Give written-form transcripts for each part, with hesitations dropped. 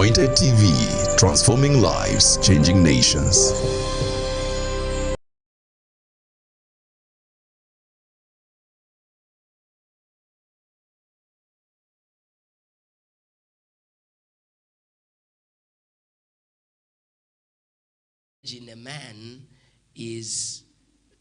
Anointed TV, transforming lives, changing nations. In a man is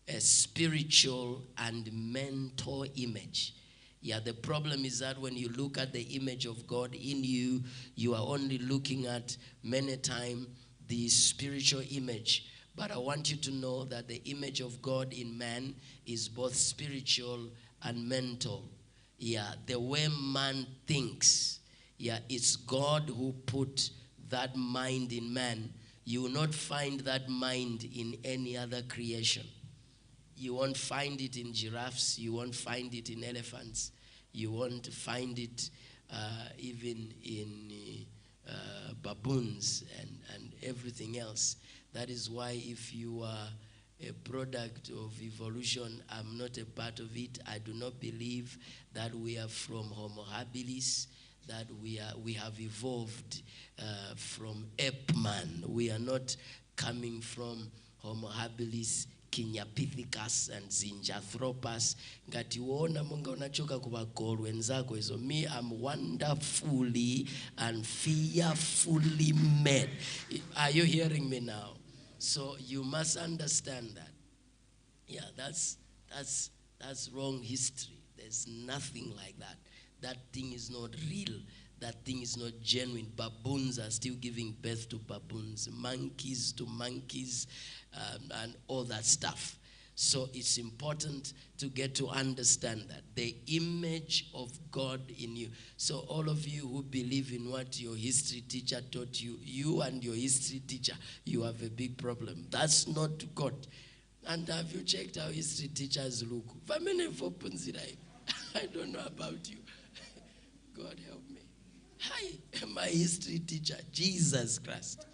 a spiritual and mental image. Yeah, the problem is that when you look at the image of God in you, you are only looking at many times the spiritual image. But I want you to know that the image of God in man is both spiritual and mental. Yeah, the way man thinks, yeah, it's God who put that mind in man. You will not find that mind in any other creation. You won't find it in giraffes. You won't find it in elephants. You won't find it even in baboons and everything else. That is why if you are a product of evolution, I'm not a part of it. I do not believe that we are from Homo habilis, that we have evolved from ape man. We are not coming from Homo habilis, Kinyapithecus and Zinjanthropus. Ngati uona munga unachoka kubakolo wenzako hizo. Me, I'm wonderfully and fearfully made. Are you hearing me now? So you must understand that. Yeah, that's wrong history. There's nothing like that. That thing is not real. That thing is not genuine. Baboons are still giving birth to baboons, monkeys to monkeys, and all that stuff. So it's important to get to understand that the image of God in you. So all of you who believe in what your history teacher taught you, you and your history teacher, you have a big problem. That's not God. And have you checked how history teachers look? I don't know about you. God help me. Hi, my history teacher, Jesus Christ.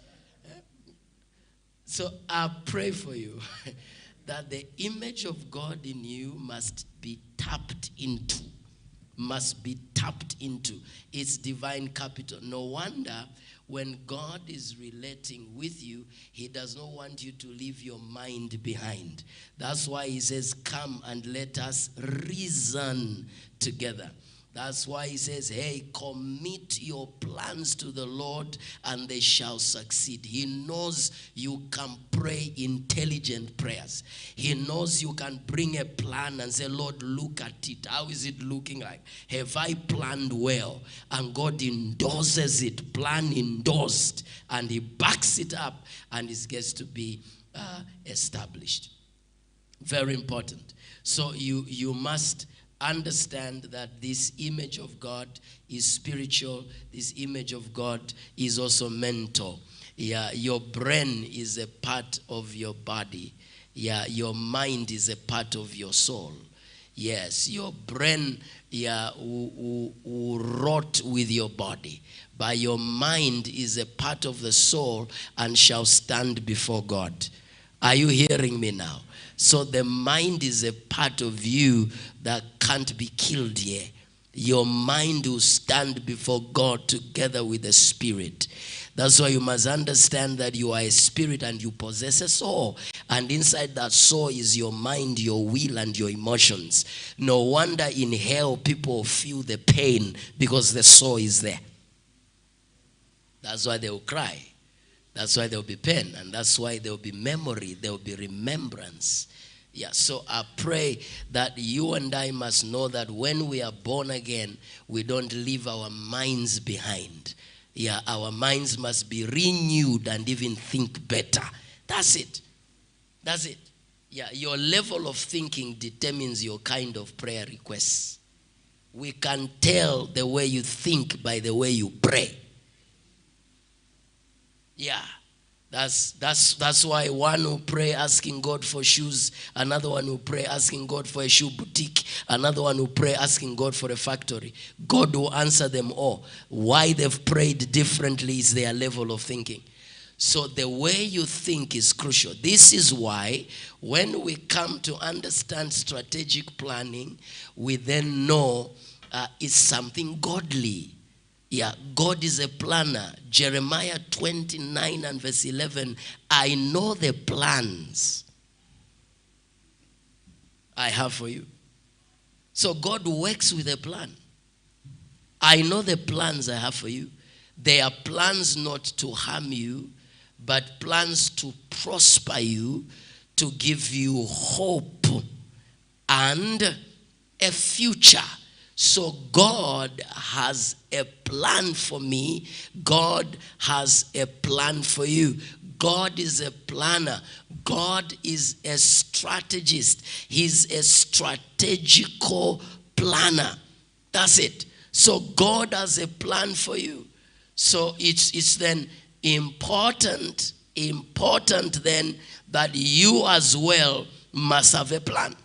So I pray for you that the image of God in you must be tapped into. Must be tapped into its divine capital. No wonder when God is relating with you, he does not want you to leave your mind behind. That's why he says, come and let us reason together. That's why he says, hey, commit your plans to the Lord and they shall succeed. He knows you can pray intelligent prayers. He knows you can bring a plan and say, Lord, look at it. How is it looking like? Have I planned well? And God endorses it, plan endorsed, and he backs it up and it gets to be established. Very important. So you must understand that this image of God is spiritual. This image of God is also mental. Yeah, your brain is a part of your body. Yeah, your mind is a part of your soul. Yes, your brain will rot with your body, but your mind is a part of the soul and shall stand before God. Are you hearing me now? So the mind is a part of you that can't be killed here. Your mind will stand before God together with the spirit. That's why you must understand that you are a spirit and you possess a soul. And inside that soul is your mind, your will, and your emotions. No wonder in hell people feel the pain because the soul is there. That's why they will cry. That's why there will be pain, and that's why there will be memory, there will be remembrance. Yeah, so I pray that you and I must know that when we are born again, we don't leave our minds behind. Yeah, our minds must be renewed and even think better. That's it. That's it. Yeah, your level of thinking determines your kind of prayer requests. We can tell the way you think by the way you pray. Yeah, that's why one will pray asking God for shoes, another one will pray asking God for a shoe boutique, another one will pray asking God for a factory. God will answer them all. Why they've prayed differently is their level of thinking. So the way you think is crucial. This is why when we come to understand strategic planning, we then know it's something godly. Yeah, God is a planner. Jeremiah 29 and verse 11, I know the plans I have for you. So God works with a plan. I know the plans I have for you. They are plans not to harm you, but plans to prosper you, to give you hope and a future. So God has a plan for me. God has a plan for you. God is a planner. God is a strategist. He's a strategical planner. That's it. So God has a plan for you. So it's then important then that you as well must have a plan.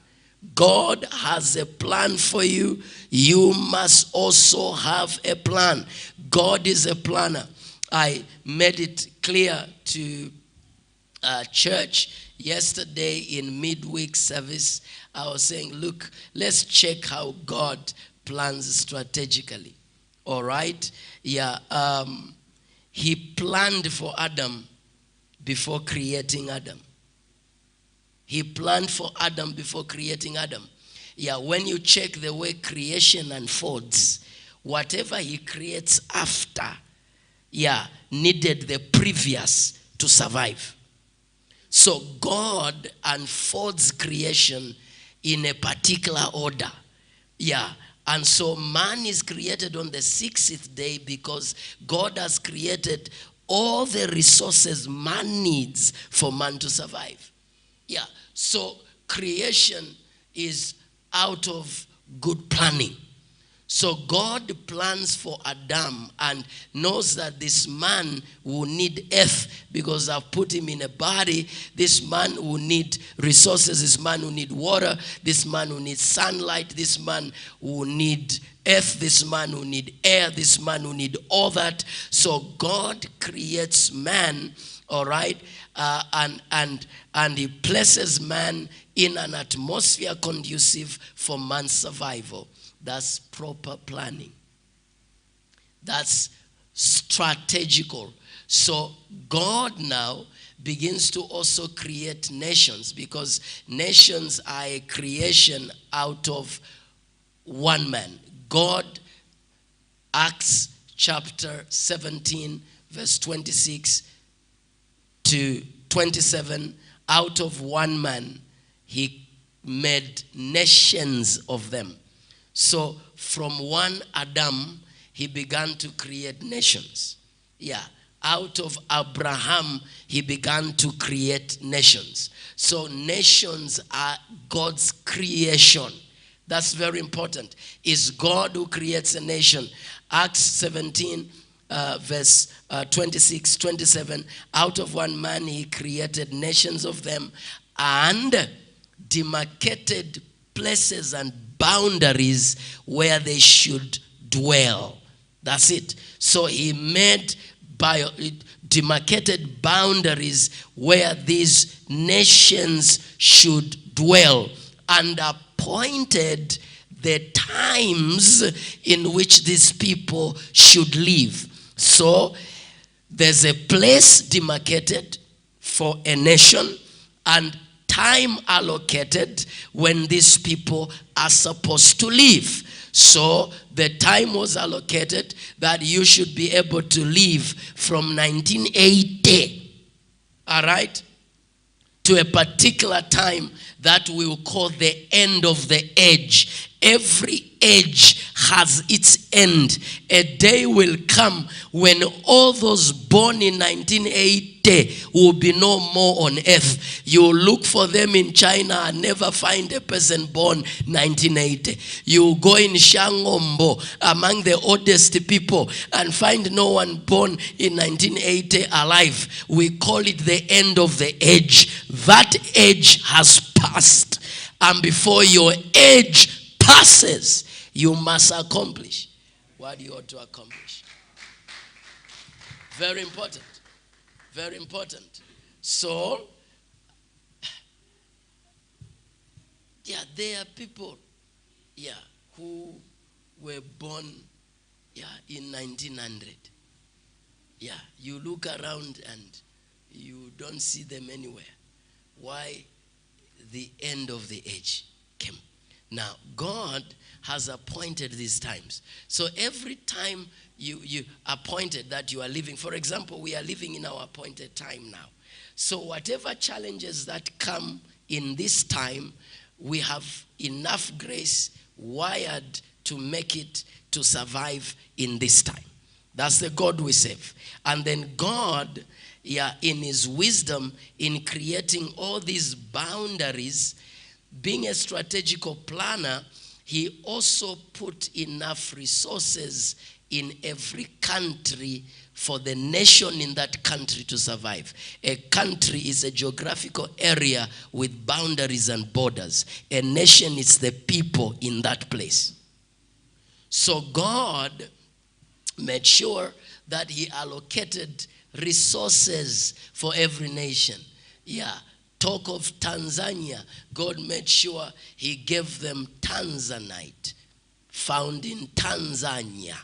God has a plan for you. You must also have a plan. God is a planner. I made it clear to church yesterday in midweek service. I was saying, look, let's check how God plans strategically. All right? Yeah. He planned for Adam before creating Adam. He planned for Adam before creating Adam. Yeah, when you check the way creation unfolds, whatever he creates after, needed the previous to survive. So God unfolds creation in a particular order. Yeah. And so man is created on the 6th day because God has created all the resources man needs for man to survive. Yeah. So creation is out of good planning. So God plans for Adam and knows that this man will need earth because I've put him in a body. This man will need resources. This man will need water. This man will need sunlight. This man will need earth. This man will need air. This man will need all that. So God creates man, all right, and he places man in an atmosphere conducive for man's survival. That's proper planning. That's strategical. So God now begins to also create nations because nations are a creation out of one man. God, Acts chapter 17, verse 26 to 27, out of one man, he made nations of them. So from one Adam, he began to create nations. Yeah. Out of Abraham, he began to create nations. So nations are God's creation. That's very important. It's God who creates a nation. Acts 17, verse 26, 27. Out of one man, he created nations of them and demarcated places and boundaries where they should dwell. That's it. So he made demarcated boundaries where these nations should dwell and appointed the times in which these people should live. So there's a place demarcated for a nation and time allocated when these people are supposed to live. So the time was allocated that you should be able to live from 1980, all right, to a particular time that we will call the end of the age. Every age has its end. A day will come when all those born in 1980 will be no more on earth. You will look for them in China and never find a person born 1980. You will go in Shangombo among the oldest people and find no one born in 1980 alive. We call it the end of the age. That age has passed. And before your age passes, you must accomplish what you ought to accomplish. Very important. Very important. So, there are people, who were born, Yeah, in 1900. Yeah, you look around and you don't see them anywhere. Why? The end of the age came. Now, God has appointed these times. So every time you appointed that you are living, for example, we are living in our appointed time now. So whatever challenges that come in this time, we have enough grace wired to make it to survive in this time. That's the God we serve. And then God, in his wisdom, in creating all these boundaries, being a strategical planner, he also put enough resources in every country for the nation in that country to survive. A country is a geographical area with boundaries and borders. A nation is the people in that place. So God made sure that he allocated resources for every nation. Yeah. Talk of Tanzania, God made sure he gave them Tanzanite, found in Tanzania,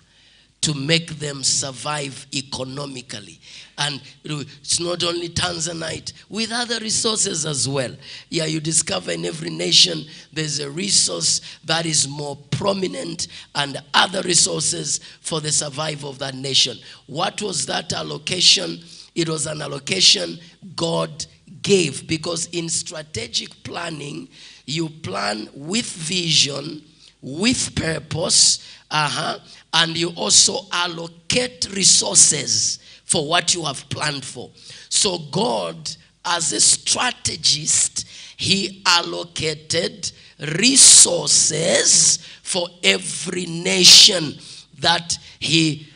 to make them survive economically. And it's not only Tanzanite, with other resources as well. Yeah, you discover in every nation there's a resource that is more prominent and other resources for the survival of that nation. What was that allocation? It was an allocation God gave, because in strategic planning, you plan with vision, with purpose, and you also allocate resources for what you have planned for. So God, as a strategist, he allocated resources for every nation that he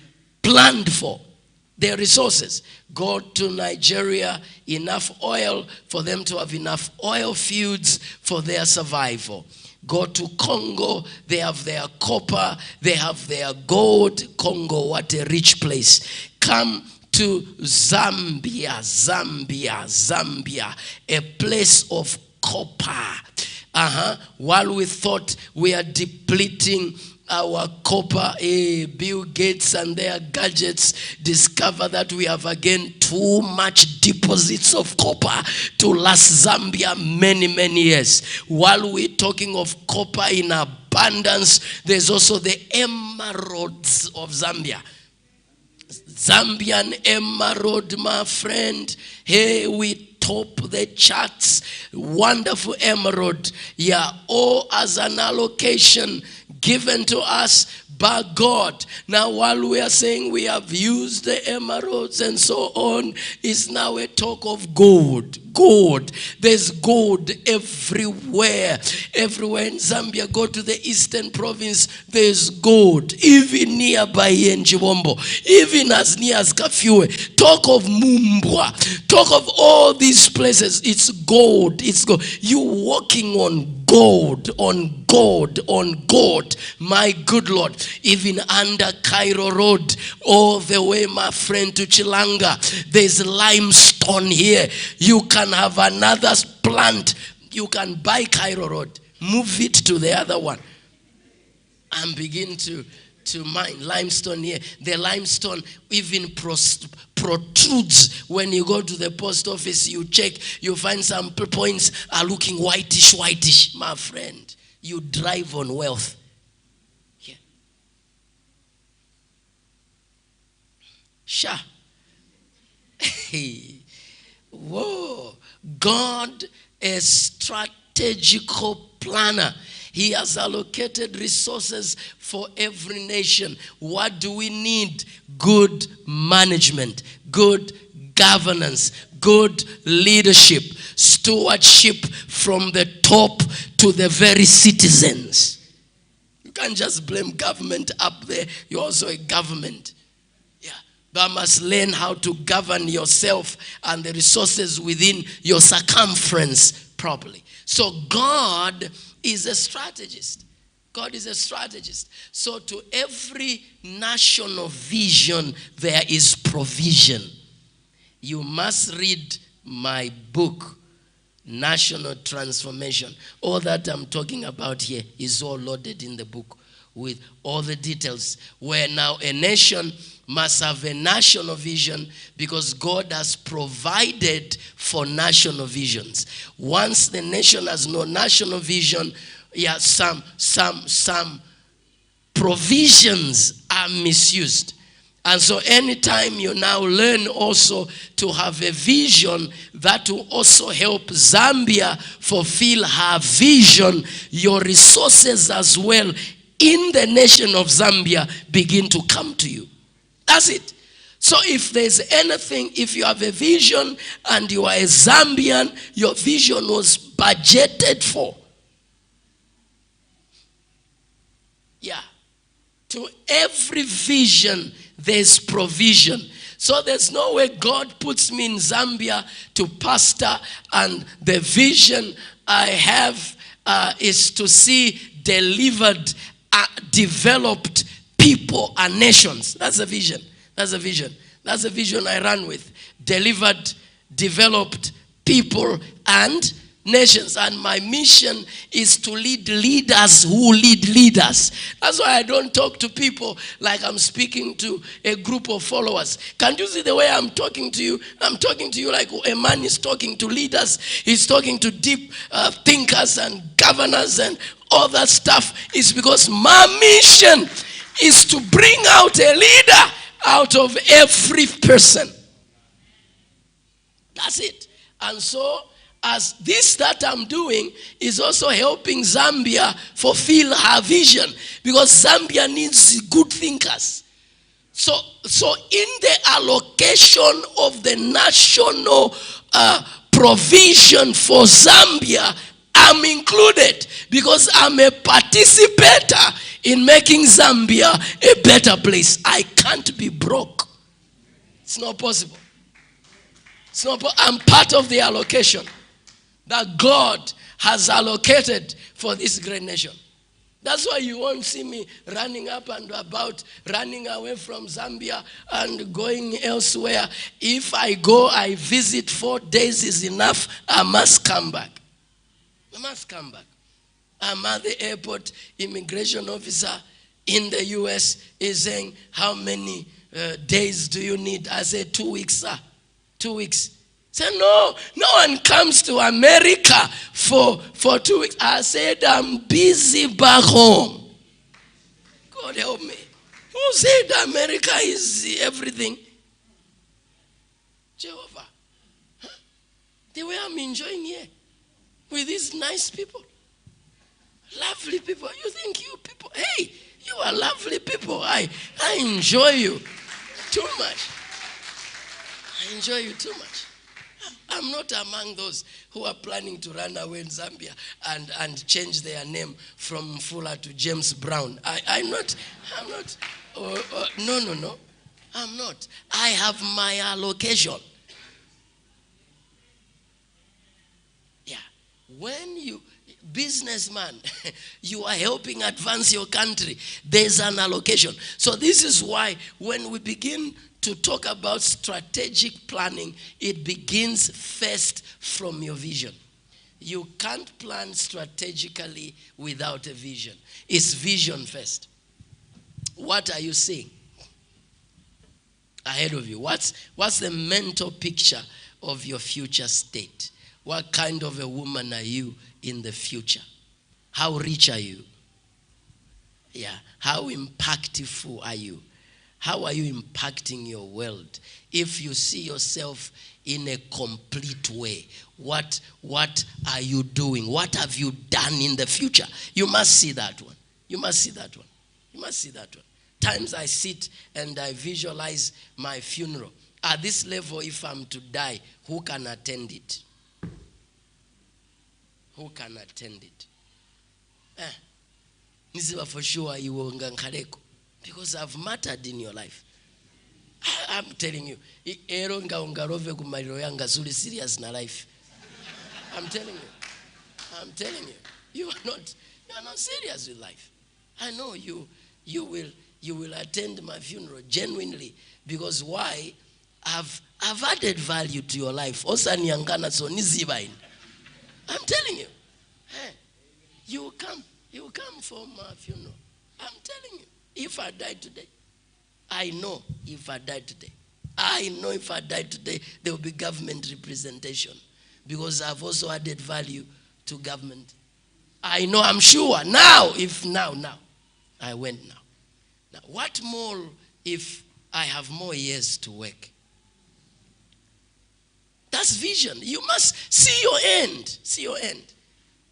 planned for. Their resources. Go to Nigeria, enough oil for them to have enough oil fields for their survival. Go to Congo, they have their copper, they have their gold. Congo, what a rich place. Come to Zambia, a place of copper. While we thought we are depleting our copper, Bill Gates and their gadgets discover that we have again too much deposits of copper to last Zambia many years. While we're talking of copper in abundance, there's also the emeralds of Zambia. Zambian emerald, my friend. Hey, we top the charts. Wonderful emerald. Yeah, all as an allocation given to us by God. Now, while we are saying we have used the emeralds and so on, it's now a talk of gold. Gold. There's gold everywhere. Everywhere in Zambia, go to the eastern province, there's gold. Even nearby in Chiwombo, even as near as Kafue. Talk of Mumbwa. Talk of all these places. It's gold. It's gold. You walking on gold, on gold, on gold. My good Lord. Even under Cairo Road, all the way, my friend, to Chilanga, there's limestone here. You can have another plant. You can buy Cairo Road, move it to the other one, and begin to mine limestone here. The limestone even protrudes. When you go to the post office, you check, you find some points are looking whitish. My friend, you drive on wealth. Yeah. Sha. Hey. Whoa. God, a strategical planner. He has allocated resources for every nation. What do we need? Good management, good governance, good leadership, stewardship from the top to the very citizens. You can't just blame government up there. You're also a government. Yeah, but must learn how to govern yourself and the resources within your circumference properly. So God is a strategist. God is a strategist. So to every national vision, there is provision. You must read my book, National Transformation. All that I'm talking about here is all loaded in the book. with all the details, where now a nation must have a national vision because God has provided for national visions. Once the nation has no national vision, some provisions are misused. And so anytime you now learn also to have a vision that will also help Zambia fulfill her vision, your resources as well in the nation of Zambia begin to come to you. That's it. So if there's anything, if you have a vision and you are a Zambian, your vision was budgeted for. Yeah. To every vision, there's provision. So there's no way God puts me in Zambia to pastor and the vision I have is to see delivered, developed people and nations. That's a vision. That's a vision. That's a vision I run with. Delivered, developed people and nations. And my mission is to lead leaders who lead leaders. That's why I don't talk to people like I'm speaking to a group of followers. Can you see the way I'm talking to you? I'm talking to you like a man is talking to leaders. He's talking to deep thinkers and governors and all that stuff. It's because my mission is to bring out a leader out of every person. That's it. And so, as this that I'm doing is also helping Zambia fulfill her vision, because Zambia needs good thinkers. So in the allocation of the national provision for Zambia, I'm included because I'm a participator in making Zambia a better place. I can't be broke. It's not possible. I'm part of the allocation that God has allocated for this great nation. That's why you won't see me running up and about, running away from Zambia and going elsewhere. If I go, I visit 4 days is enough. I must come back. I'm at the airport. Immigration officer in the U.S. is saying, how many days do you need? I said, 2 weeks, sir. 2 weeks. Say, no one comes to America for 2 weeks. I said, I'm busy back home. God help me. Who said America is everything? Jehovah. Huh? The way I'm enjoying here with these nice people. Lovely people. You think you people, hey, you are lovely people. I enjoy you too much. I enjoy you too much. I'm not among those who are planning to run away in Zambia and change their name from Mfula to James Brown. I'm not. No. I'm not. I have my allocation. Yeah. When you, businessman, you are helping advance your country, there's an allocation. So this is why when we begin to talk about strategic planning, it begins first from your vision. You can't plan strategically without a vision. It's vision first. What are you seeing ahead of you? What's the mental picture of your future state? What kind of a woman are you in the future? How rich are you? Yeah. How impactful are you? How are you impacting your world? If you see yourself in a complete way, what are you doing? What have you done in the future? You must see that one. You must see that one. You must see that one. Times I sit and I visualize my funeral. At this level, if I'm to die, who can attend it? Who can attend it? Nisiba for sure you will ngankareko. Because I've mattered in your life. I'm telling you. Serious in life. I'm telling you. You are not serious with life. I know you will attend my funeral genuinely. Because why? I've added value to your life. I'm telling you. Hey, you will come for my funeral. I'm telling you, if I die today, I know if I die today, there will be government representation because I've also added value to government. I know, I'm sure. Now, I went now. Now, what more if I have more years to work? That's vision. You must see your end. See your end.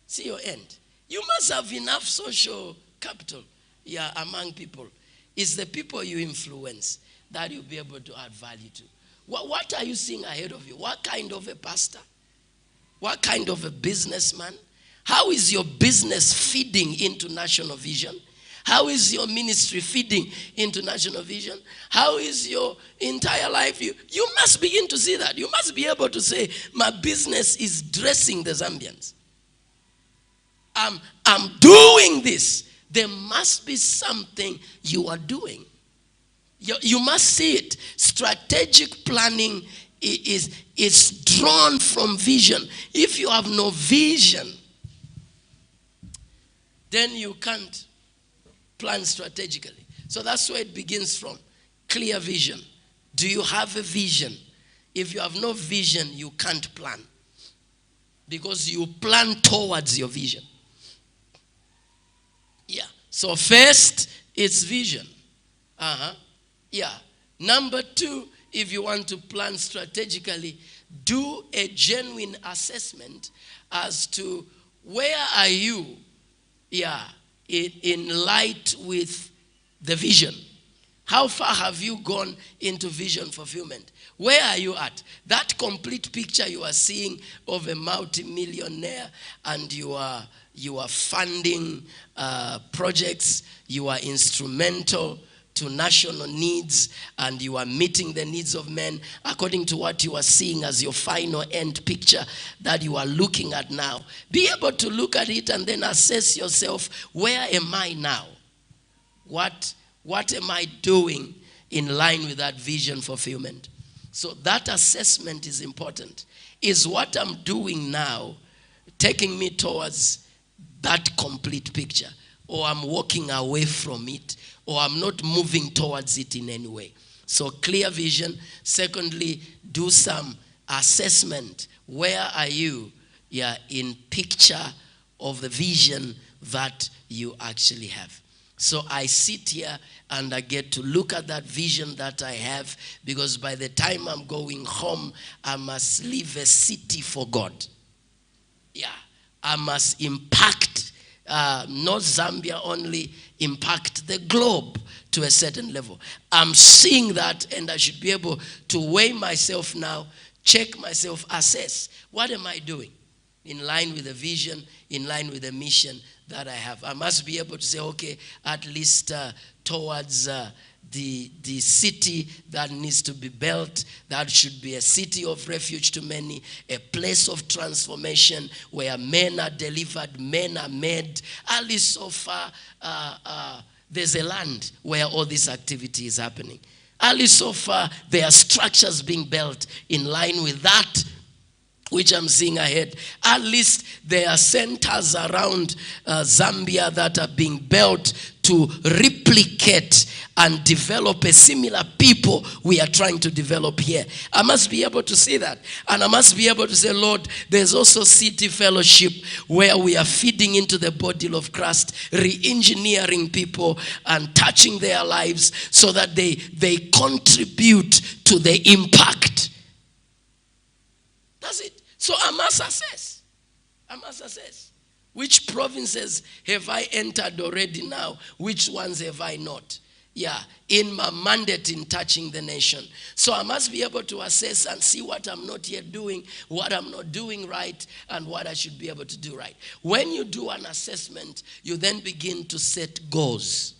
See your end. You must have enough social capital, among people. It's the people you influence that you'll be able to add value to. What are you seeing ahead of you? What kind of a pastor? What kind of a businessman? How is your business feeding into national vision? How is your ministry feeding into national vision? How is your entire life? You must begin to see that. You must be able to say, my business is dressing the Zambians. I'm doing this. There must be something you are doing. You must see it. Strategic planning is drawn from vision. If you have no vision, then you can't plan strategically. So that's where it begins from. Clear vision. Do you have a vision? If you have no vision, you can't plan. Because you plan towards your vision. Yeah. So first, it's vision. Yeah. Number two, if you want to plan strategically, do a genuine assessment as to where are you, in light with the vision. How far have you gone into vision fulfillment? Where are you at? That complete picture you are seeing of a multi-millionaire, and you are funding projects, you are instrumental to national needs, and you are meeting the needs of men according to what you are seeing as your final end picture that you are looking at now. Be able to look at it and then assess yourself, where am I now? What am I doing in line with that vision fulfillment? So that assessment is important. Is what I'm doing now taking me towards that complete picture? Or I'm walking away from it? Or I'm not moving towards it in any way? So clear vision. Secondly, do some assessment. Where are you in picture of the vision that you actually have? So I sit here and I get to look at that vision that I have, because by the time I'm going home, I must leave a city for God. Yeah, I must impact not Zambia only, impact the globe to a certain level. I'm seeing that, and I should be able to weigh myself now, check myself, assess. What am I doing? In line with the vision, in line with the mission that I have. I must be able to say, okay, at least towards the city that needs to be built, that should be a city of refuge to many, a place of transformation where men are delivered, men are made. At least so far, there's a land where all this activity is happening. At least so far, there are structures being built in line with that which I'm seeing ahead. At least there are centers around Zambia that are being built to replicate and develop a similar people we are trying to develop here. I must be able to see that. And I must be able to say, Lord, there's also city fellowship where we are feeding into the body of Christ, re-engineering people and touching their lives so that they contribute to the impact. That's it. So I must assess. Which provinces have I entered already now? Which ones have I not? Yeah, in my mandate in touching the nation. So I must be able to assess and see what I'm not yet doing, what I'm not doing right, and what I should be able to do right. When you do an assessment, you then begin to set goals.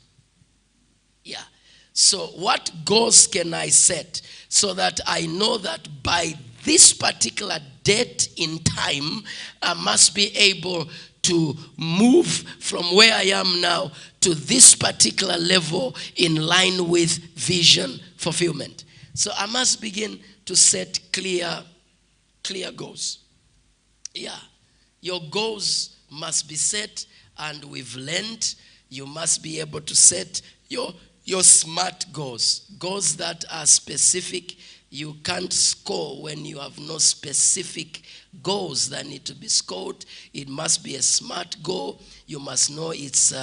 Yeah. So what goals can I set so that I know that by this particular date in time, I must be able to move from where I am now to this particular level in line with vision fulfillment. So I must begin to set clear goals. Yeah, your goals must be set, and we've learned You must be able to set your SMART goals. Goals that are specific. You can't score when you have no specific goals that need to be scored. It must be a SMART goal. You must know it's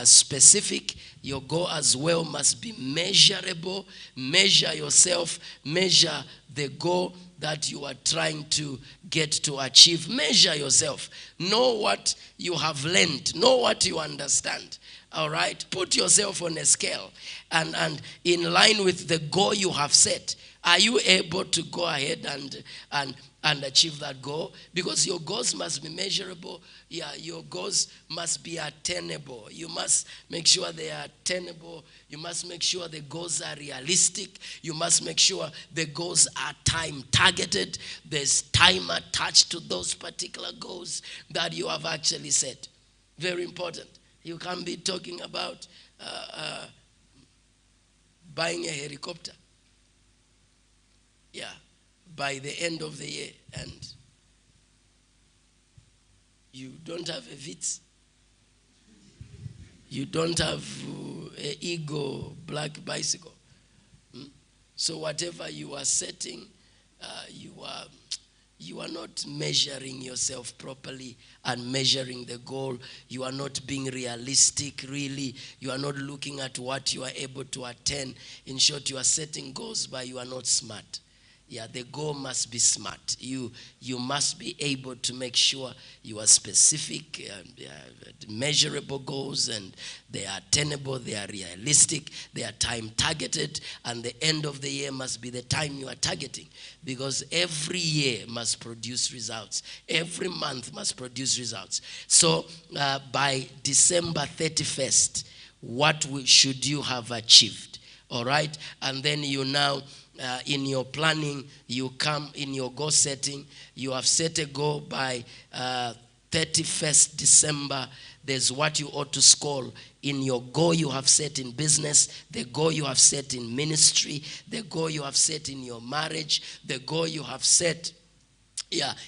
specific. Your goal as well must be measurable. Measure yourself. Measure the goal that you are trying to get to achieve. Measure yourself. Know what you have learned. Know what you understand. All right? Put yourself on a scale. And in line with the goal you have set, are you able to go ahead and achieve that goal? Because your goals must be measurable. Yeah, your goals must be attainable. You must make sure they are attainable. You must make sure the goals are realistic. You must make sure the goals are time targeted. There's time attached to those particular goals that you have actually set. Very important. You can't be talking about buying a helicopter. Yeah, by the end of the year, and you don't have a Vitz. You don't have an Ego black bicycle. So whatever you are setting, you are not measuring yourself properly and measuring the goal. You are not being realistic, really. You are not looking at what you are able to attain. In short, you are setting goals, but you are not smart. Yeah, the goal must be smart. You must be able to make sure you are specific, measurable goals, and they are attainable, they are realistic, they are time targeted, and the end of the year must be the time you are targeting, because every year must produce results. Every month must produce results. So by December 31st, what should you have achieved? All right? And then you now... in your planning, you come in your goal setting, you have set a goal by 31st December. There's what you ought to score in your goal you have set in business, the goal you have set in ministry, the goal you have set in your marriage, the goal you have set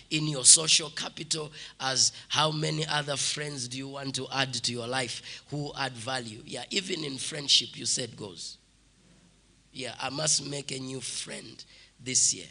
in your social capital, as how many other friends do you want to add to your life who add value. Yeah, even in friendship, you set goals. Yeah, I must make a new friend this year.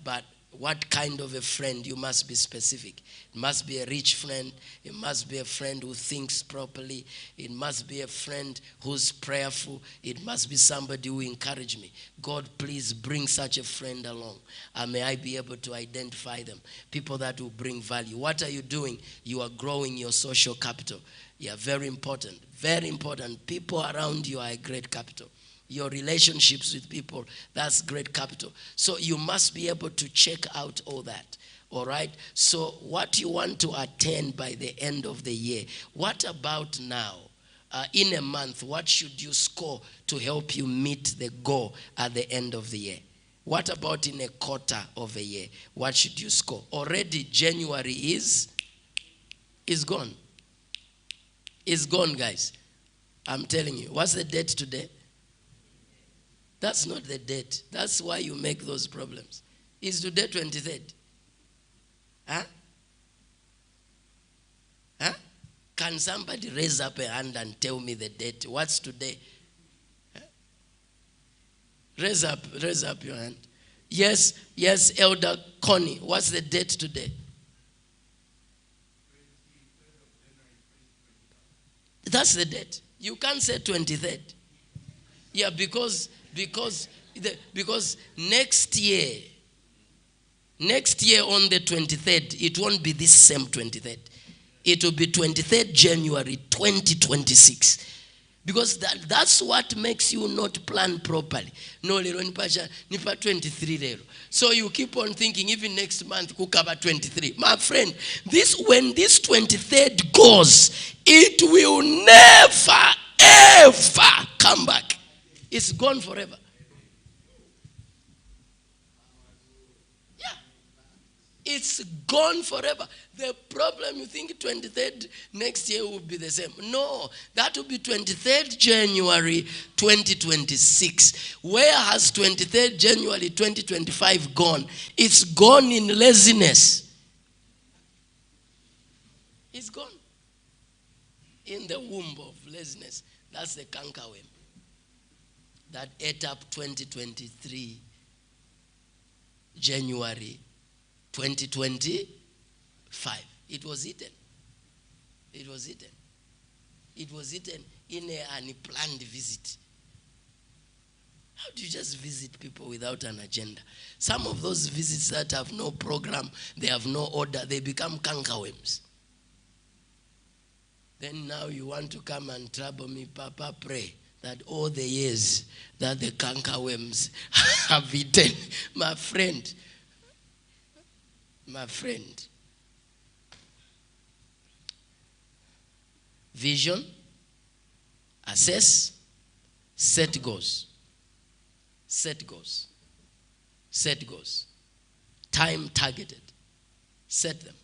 But what kind of a friend? You must be specific. It must be a rich friend. It must be a friend who thinks properly. It must be a friend who's prayerful. It must be somebody who encourages me. God, please bring such a friend along. And may I be able to identify them. People that will bring value. What are you doing? You are growing your social capital. Yeah, very important. Very important. People around you are a great capital. Your relationships with people, that's great capital. So you must be able to check out all that. All right? So what you want to attain by the end of the year, what about now? In a month, what should you score to help you meet the goal at the end of the year? What about in a quarter of a year? What should you score? Already January is gone. It's gone, guys. I'm telling you. What's the date today? That's not the date. That's why you make those problems. Is today 23rd? Huh? Huh? Can somebody raise up a hand and tell me the date? What's today? Huh? Raise up your hand. Yes, Elder Connie. What's the date today? That's the date. You can't say 23rd. Yeah, because next year on the 23rd, it won't be this same 23rd. It will be 23rd January 2026. Because that's what makes you not plan properly. No, lero nipa 23 lero. So you keep on thinking even next month kukaba 23. My friend, when this 23rd goes, it will never ever come back. It's gone forever. Yeah. It's gone forever. The problem, you think 23rd next year will be the same. No, that will be 23rd January 2026. Where has 23rd January 2025 gone? It's gone in laziness. It's gone. in the womb of laziness. That's the cankerworm that ate up 2023, January 2025. It was eaten. It was eaten. It was eaten in an unplanned visit. How do you just visit people without an agenda? Some of those visits that have no program, they have no order, they become cankerworms. Then now you want to come and trouble me, Papa, pray that all the years that the cankerworms have eaten, my friend, vision, assess, set goals. Set goals. Set goals. Time targeted. Set them.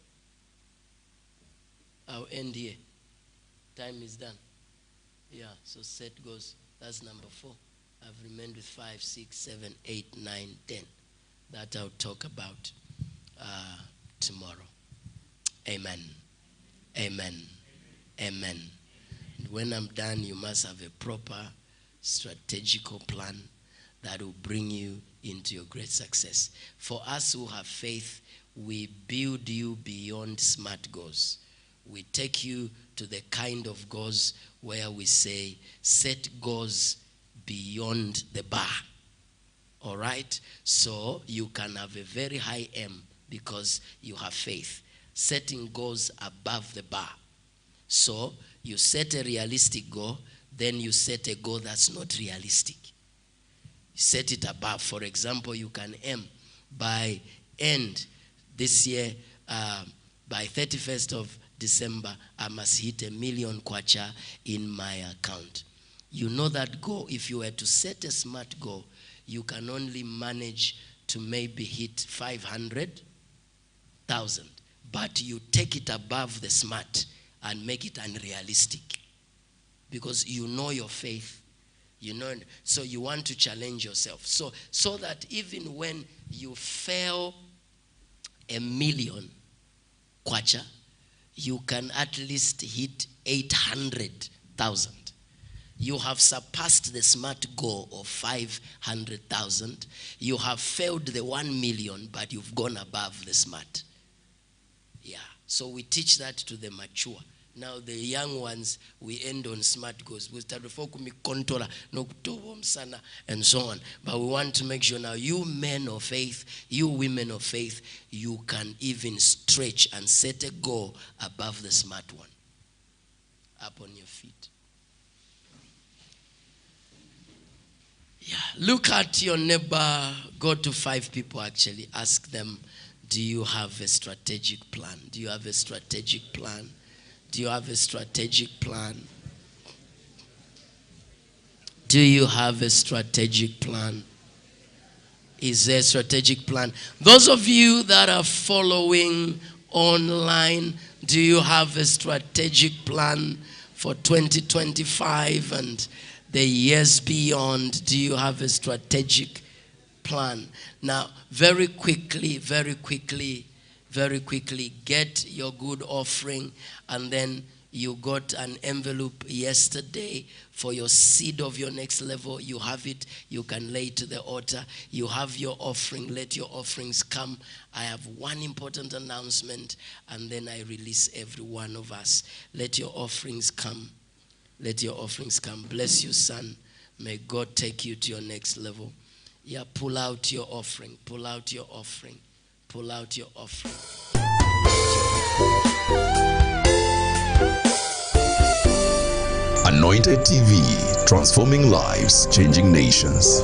I'll end here. Time is done. Yeah, so set goals. That's number 4. I've remained with 5, 6, 7, 8, 9, 10. That I'll talk about tomorrow. Amen. Amen. Amen. And when I'm done, you must have a proper strategical plan that will bring you into your great success. For us who have faith, we build you beyond smart goals. We take you to the kind of goals where we say, set goals beyond the bar. All right? So you can have a very high aim because you have faith. Setting goals above the bar. So you set a realistic goal, then you set a goal that's not realistic. Set it above. For example, you can aim by end this year, by 31st of December, I must hit 1 million kwacha in my account. You know that goal. If you were to set a smart goal, you can only manage to maybe hit 500,000. But you take it above the smart and make it unrealistic. Because you know your faith. You know, so you want to challenge yourself. So that even when you fail 1 million kwacha, you can at least hit 800,000. You have surpassed the smart goal of 500,000. You have failed the 1 million, but you've gone above the smart. Yeah. So we teach that to the mature. Now the young ones, we end on smart goals. We start with and so on. But we want to make sure now you men of faith, you women of faith, you can even stretch and set a goal above the smart one. Up on your feet. Yeah. Look at your neighbor. Go to 5 people actually. Ask them, do you have a strategic plan? Do you have a strategic plan? Do you have a strategic plan? Do you have a strategic plan? Is there a strategic plan? Those of you that are following online, do you have a strategic plan for 2025 and the years beyond? Do you have a strategic plan? Now, very quickly, get your good offering, and then you got an envelope yesterday for your seed of your next level. You have it. You can lay it to the altar. You have your offering. Let your offerings come. I have one important announcement, and then I release every one of us. Let your offerings come. Let your offerings come. Bless you, son. May God take you to your next level. Yeah, pull out your offering. Pull out your offering. Pull out your offering. Anointed TV, transforming lives, changing nations.